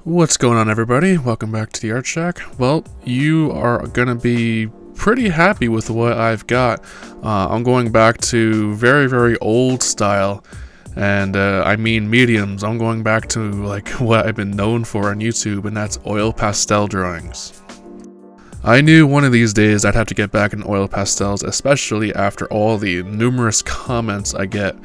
What's going on, everybody? Welcome back to the Art Shack. Well, you are gonna be pretty happy with what I've got. I'm going back to very old style, and I mean mediums. I'm going back to like what I've been known for on YouTube, and that's oil pastel drawings. I knew one of these days I'd have to get back in oil pastels, especially after all the numerous comments I get.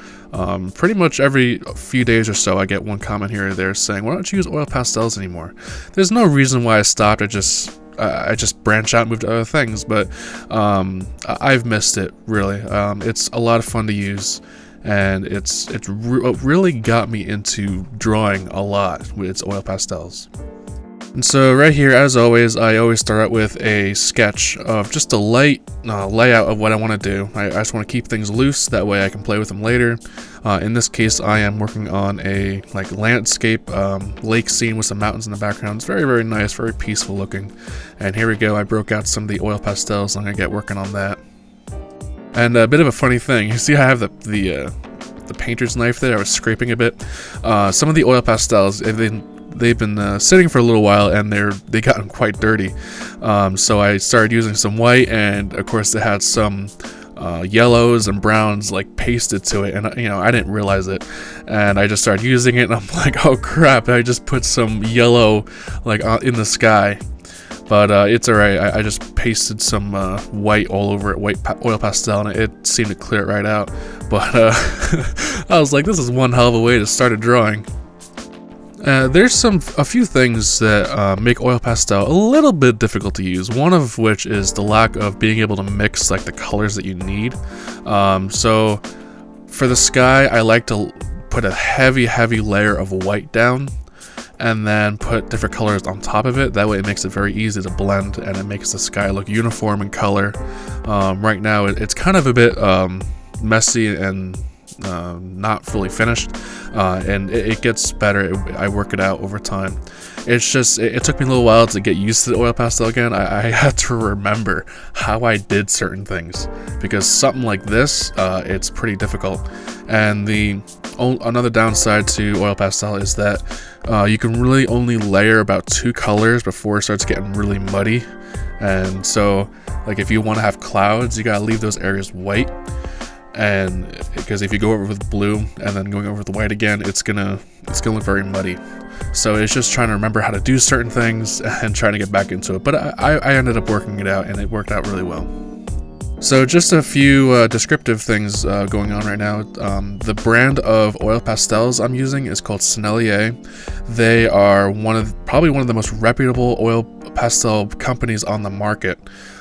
Pretty much every few days or so I get one comment here or there saying, why don't you use oil pastels anymore? There's no reason why I stopped. I just branch out and move to other things, but I've missed it, really. It's a lot of fun to use, and it really got me into drawing a lot with its oil pastels. And so right here, as always, I always start out with a sketch of just a light layout of what I want to do. I just want to keep things loose, that way I can play with them later. In this case, I am working on a landscape lake scene with some mountains in the background. It's very nice, very peaceful looking. And here we go, I broke out some of the oil pastels, so I'm going to get working on that. And a bit of a funny thing, you see I have the painter's knife there. I was scraping a bit. Some of the oil pastels, they've been sitting for a little while, and they gotten quite dirty. So I started using some white, and of course it had some yellows and browns pasted to it, and I didn't realize it, and I just started using it, and I'm like, oh crap, I just put some yellow in the sky. But it's alright. I just pasted some white all over it, white oil pastel, and it seemed to clear it right out. But I was like, this is one hell of a way to start a drawing. There's a few things that make oil pastel a little bit difficult to use, one of which is the lack of being able to mix the colors that you need. So for the sky, I like to put a heavy layer of white down and then put different colors on top of it. That way it makes it very easy to blend, and it makes the sky look uniform in color. Right now it's kind of a bit messy and not fully finished, and it gets better. I work it out over time. It's just it took me a little while to get used to the oil pastel again. I had to remember how I did certain things, because something like this, it's pretty difficult. And another downside to oil pastel is that you can really only layer about 2 colors before it starts getting really muddy. And so if you want to have clouds, you gotta leave those areas white. And because if you go over with blue and then going over with the white again, it's gonna look very muddy. So it's just trying to remember how to do certain things and trying to get back into it. But I ended up working it out, and it worked out really well. So just a few descriptive things going on right now. The brand of oil pastels I'm using is called Sennelier. They are probably one of the most reputable oil pastel companies on the market.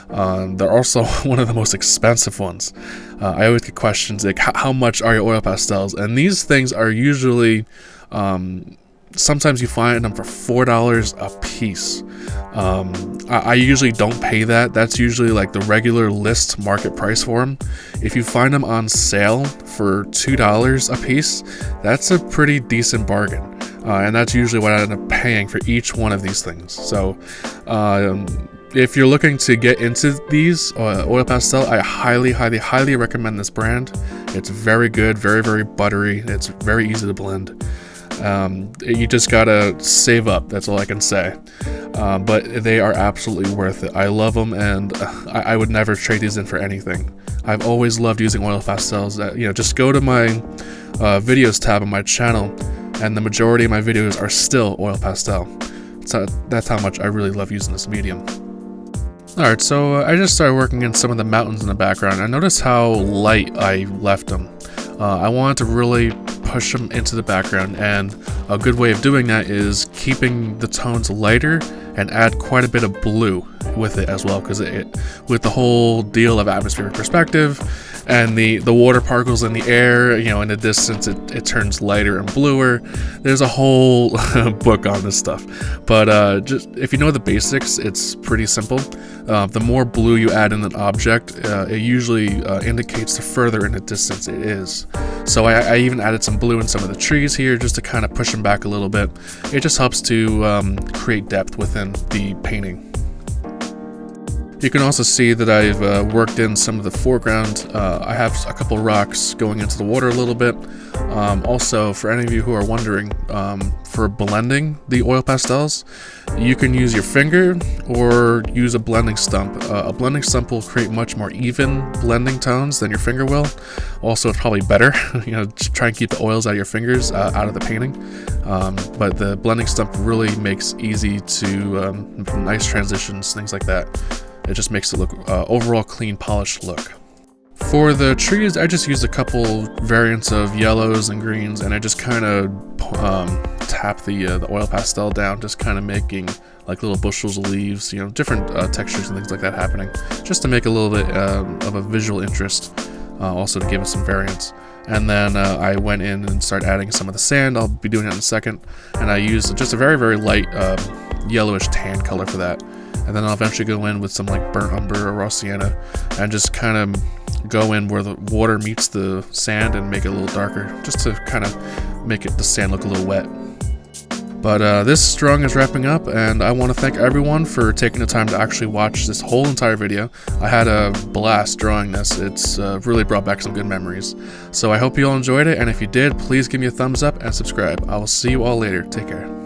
They're also one of the most expensive ones. I always get questions like, how much are your oil pastels? And these things are usually, sometimes you find them for $4 a piece. I usually don't pay that. That's usually the regular list market price for them. If you find them on sale for $2 a piece, that's a pretty decent bargain. And that's usually what I end up paying for each one of these things. So, if you're looking to get into these oil pastel, I highly recommend this brand. It's very good, very buttery. It's very easy to blend. You just gotta save up, that's all I can say. But they are absolutely worth it. I love them, and I would never trade these in for anything. I've always loved using oil pastels. Just go to my videos tab on my channel, and the majority of my videos are still oil pastel. So that's how much I really love using this medium. Alright, so I just started working in some of the mountains in the background. I noticed how light I left them. I wanted to really push them into the background, and a good way of doing that is keeping the tones lighter and add quite a bit of blue with it as well, because with the whole deal of atmospheric perspective and the water particles in the air, in the distance, it turns lighter and bluer. There's a whole book on this stuff, but just if you know the basics, it's pretty simple. The more blue you add in an object, it usually indicates the further in the distance it is. So I even added some blue in some of the trees here just to kind of push them back a little bit. It just helps to create depth within the painting. You can also see that I've worked in some of the foreground. I have a couple rocks going into the water a little bit. Also, for any of you who are wondering, for blending the oil pastels, you can use your finger or use a blending stump. A blending stump will create much more even blending tones than your finger will. Also, it's probably better, just try and keep the oils out of your fingers, out of the painting. But the blending stump really makes easy to nice transitions, things like that. It just makes it look overall clean, polished look. For the trees, I just used a couple variants of yellows and greens, and I just kind of tap the oil pastel down, just kind of making like little bushels of leaves, different textures and things like that happening, just to make a little bit of a visual interest, also to give it some variance. And then I went in and started adding some of the sand. I'll be doing it in a second, and I used just a very, very light yellowish tan color for that. And then I'll eventually go in with some like burnt umber or raw sienna and just kind of go in where the water meets the sand and make it a little darker, just to kind of make the sand look a little wet. But this drawing is wrapping up, and I want to thank everyone for taking the time to actually watch this whole entire video. I had a blast drawing this. It's really brought back some good memories. So I hope you all enjoyed it, and if you did, please give me a thumbs up and subscribe. I will see you all later. Take care.